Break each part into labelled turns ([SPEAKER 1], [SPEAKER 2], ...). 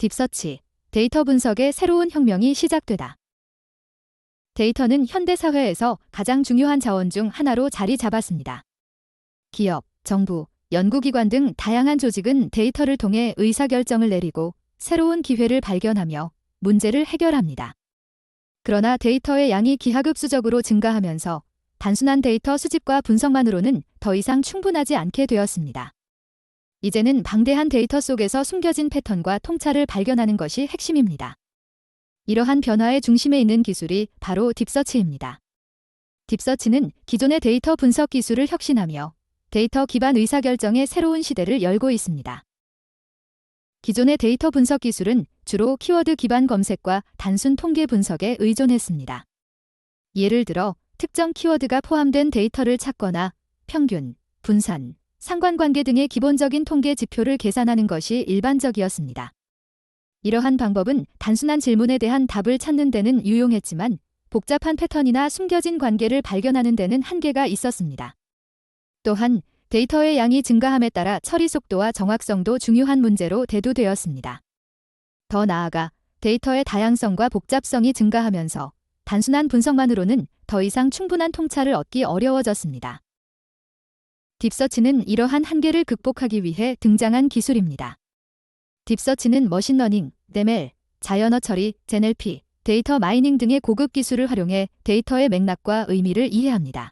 [SPEAKER 1] 딥서치, 데이터 분석의 새로운 혁명이 시작되다. 데이터는 현대 사회에서 가장 중요한 자원 중 하나로 자리 잡았습니다. 기업, 정부, 연구기관 등 다양한 조직은 데이터를 통해 의사결정을 내리고 새로운 기회를 발견하며 문제를 해결합니다. 그러나 데이터의 양이 기하급수적으로 증가하면서 단순한 데이터 수집과 분석만으로는 더 이상 충분하지 않게 되었습니다. 이제는 방대한 데이터 속에서 숨겨진 패턴과 통찰을 발견하는 것이 핵심입니다. 이러한 변화의 중심에 있는 기술이 바로 딥서치입니다. 딥서치는 기존의 데이터 분석 기술을 혁신하며 데이터 기반 의사결정의 새로운 시대를 열고 있습니다. 기존의 데이터 분석 기술은 주로 키워드 기반 검색과 단순 통계 분석에 의존했습니다. 예를 들어 특정 키워드가 포함된 데이터를 찾거나 평균, 분산, 상관관계 등의 기본적인 통계 지표를 계산하는 것이 일반적이었습니다. 이러한 방법은 단순한 질문에 대한 답을 찾는 데는 유용했지만 복잡한 패턴이나 숨겨진 관계를 발견하는 데는 한계가 있었습니다. 또한 데이터의 양이 증가함에 따라 처리 속도와 정확성도 중요한 문제로 대두되었습니다. 더 나아가 데이터의 다양성과 복잡성이 증가하면서 단순한 분석만으로는 더 이상 충분한 통찰을 얻기 어려워졌습니다. 딥서치는 이러한 한계를 극복하기 위해 등장한 기술입니다. 딥서치는 머신러닝, ML, 자연어 처리, NLP, 데이터 마이닝 등의 고급 기술을 활용해 데이터의 맥락과 의미를 이해합니다.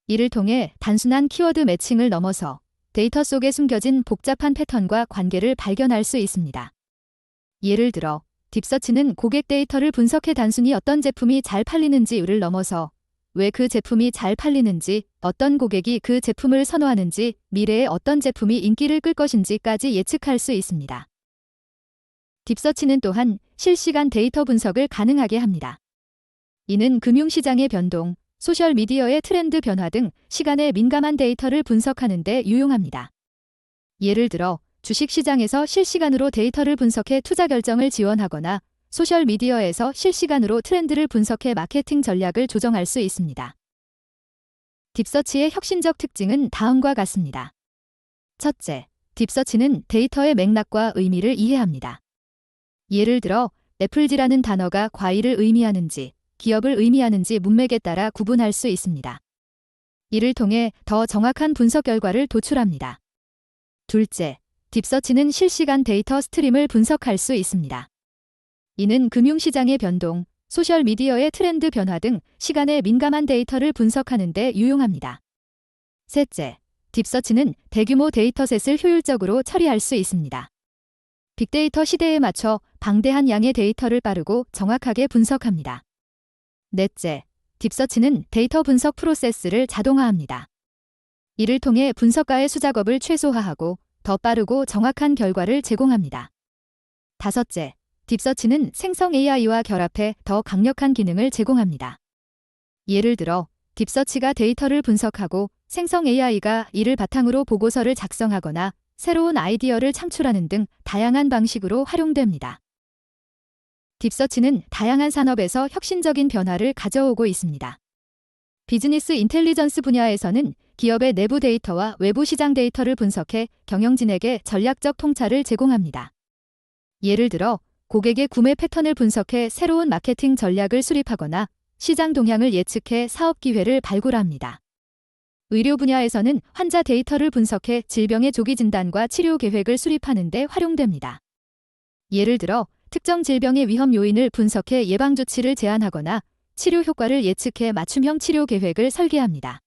[SPEAKER 1] 이를 통해 단순한 키워드 매칭을 넘어서 데이터 속에 숨겨진 복잡한 패턴과 관계를 발견할 수 있습니다. 예를 들어 딥서치는 고객 데이터를 분석해 단순히 어떤 제품이 잘 팔리는지를 넘어서 왜 그 제품이 잘 팔리는지, 어떤 고객이 그 제품을 선호하는지, 미래에 어떤 제품이 인기를 끌 것인지까지 예측할 수 있습니다. 딥서치는 또한 실시간 데이터 분석을 가능하게 합니다. 이는 금융시장의 변동, 소셜미디어의 트렌드 변화 등 시간에 민감한 데이터를 분석하는 데 유용합니다. 예를 들어 주식시장에서 실시간으로 데이터를 분석해 투자 결정을 지원하거나 소셜미디어에서 실시간으로 트렌드를 분석해 마케팅 전략을 조정할 수 있습니다. 딥서치의 혁신적 특징은 다음과 같습니다. 첫째, 딥서치는 데이터의 맥락과 의미를 이해합니다. 예를 들어 애플지라는 단어가 과일을 의미하는지, 기업을 의미하는지 문맥에 따라 구분할 수 있습니다. 이를 통해 더 정확한 분석 결과를 도출합니다. 둘째, 딥서치는 실시간 데이터 스트림을 분석할 수 있습니다. 이는 금융시장의 변동, 소셜미디어의 트렌드 변화 등 시간에 민감한 데이터를 분석하는 데 유용합니다. 셋째, 딥서치는 대규모 데이터셋을 효율적으로 처리할 수 있습니다. 빅데이터 시대에 맞춰 방대한 양의 데이터를 빠르고 정확하게 분석합니다. 넷째, 딥서치는 데이터 분석 프로세스를 자동화합니다. 이를 통해 분석가의 수작업을 최소화하고 더 빠르고 정확한 결과를 제공합니다. 다섯째, 딥서치는 생성 AI와 결합해 더 강력한 기능을 제공합니다. 예를 들어 딥서치가 데이터를 분석하고 생성 AI가 이를 바탕으로 보고서를 작성하거나 새로운 아이디어를 창출하는 등 다양한 방식으로 활용됩니다. 딥서치는 다양한 산업에서 혁신적인 변화를 가져오고 있습니다. 비즈니스 인텔리전스 분야에서는 기업의 내부 데이터와 외부 시장 데이터를 분석해 경영진에게 전략적 통찰을 제공합니다. 예를 들어 고객의 구매 패턴을 분석해 새로운 마케팅 전략을 수립하거나 시장 동향을 예측해 사업 기회를 발굴합니다. 의료 분야에서는 환자 데이터를 분석해 질병의 조기 진단과 치료 계획을 수립하는 데 활용됩니다. 예를 들어 특정 질병의 위험 요인을 분석해 예방 조치를 제안하거나 치료 효과를 예측해 맞춤형 치료 계획을 설계합니다.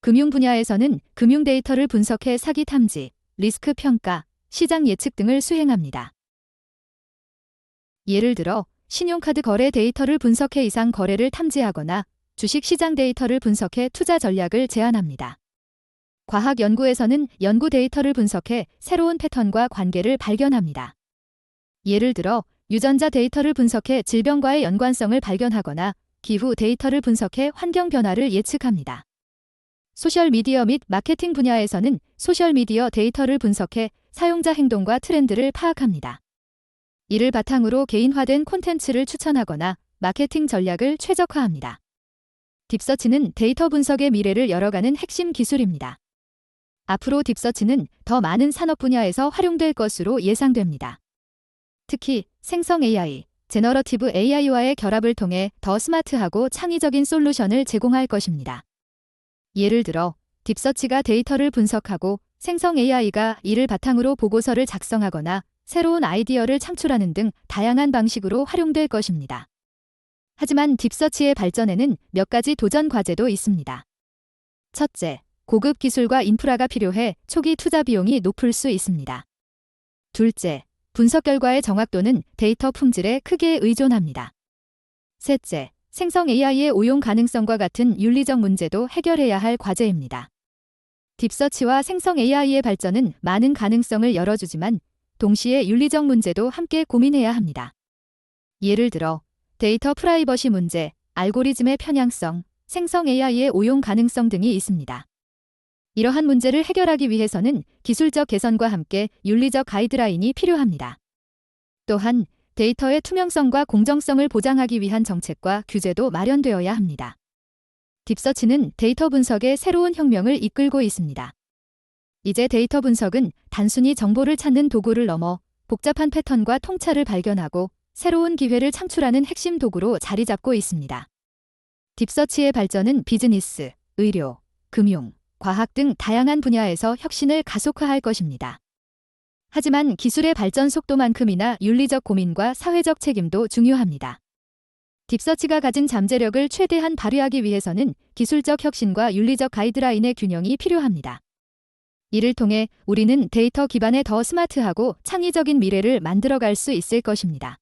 [SPEAKER 1] 금융 분야에서는 금융 데이터를 분석해 사기 탐지, 리스크 평가, 시장 예측 등을 수행합니다. 예를 들어 신용카드 거래 데이터를 분석해 이상 거래를 탐지하거나 주식 시장 데이터를 분석해 투자 전략을 제안합니다. 과학 연구에서는 연구 데이터를 분석해 새로운 패턴과 관계를 발견합니다. 예를 들어 유전자 데이터를 분석해 질병과의 연관성을 발견하거나 기후 데이터를 분석해 환경 변화를 예측합니다. 소셜미디어 및 마케팅 분야에서는 소셜미디어 데이터를 분석해 사용자 행동과 트렌드를 파악합니다. 이를 바탕으로 개인화된 콘텐츠를 추천하거나 마케팅 전략을 최적화합니다. 딥서치는 데이터 분석의 미래를 열어가는 핵심 기술입니다. 앞으로 딥서치는 더 많은 산업 분야에서 활용될 것으로 예상됩니다. 특히 생성 AI, 제너러티브 AI와의 결합을 통해 더 스마트하고 창의적인 솔루션을 제공할 것입니다. 예를 들어 딥서치가 데이터를 분석하고 생성 AI가 이를 바탕으로 보고서를 작성하거나 새로운 아이디어를 창출하는 등 다양한 방식으로 활용될 것입니다. 하지만 딥서치의 발전에는 몇 가지 도전 과제도 있습니다. 첫째, 고급 기술과 인프라가 필요해 초기 투자 비용이 높을 수 있습니다. 둘째, 분석 결과의 정확도는 데이터 품질에 크게 의존합니다. 셋째, 생성 AI의 오용 가능성과 같은 윤리적 문제도 해결해야 할 과제입니다. 딥서치와 생성 AI의 발전은 많은 가능성을 열어주지만 동시에 윤리적 문제도 함께 고민해야 합니다. 예를 들어 데이터 프라이버시 문제, 알고리즘의 편향성, 생성 AI의 오용 가능성 등이 있습니다. 이러한 문제를 해결하기 위해서는 기술적 개선과 함께 윤리적 가이드라인이 필요합니다. 또한 데이터의 투명성과 공정성을 보장하기 위한 정책과 규제도 마련되어야 합니다. 딥서치는 데이터 분석의 새로운 혁명을 이끌고 있습니다. 이제 데이터 분석은 단순히 정보를 찾는 도구를 넘어 복잡한 패턴과 통찰을 발견하고 새로운 기회를 창출하는 핵심 도구로 자리 잡고 있습니다. 딥서치의 발전은 비즈니스, 의료, 금융, 과학 등 다양한 분야에서 혁신을 가속화할 것입니다. 하지만 기술의 발전 속도만큼이나 윤리적 고민과 사회적 책임도 중요합니다. 딥서치가 가진 잠재력을 최대한 발휘하기 위해서는 기술적 혁신과 윤리적 가이드라인의 균형이 필요합니다. 이를 통해 우리는 데이터 기반의 더 스마트하고 창의적인 미래를 만들어갈 수 있을 것입니다.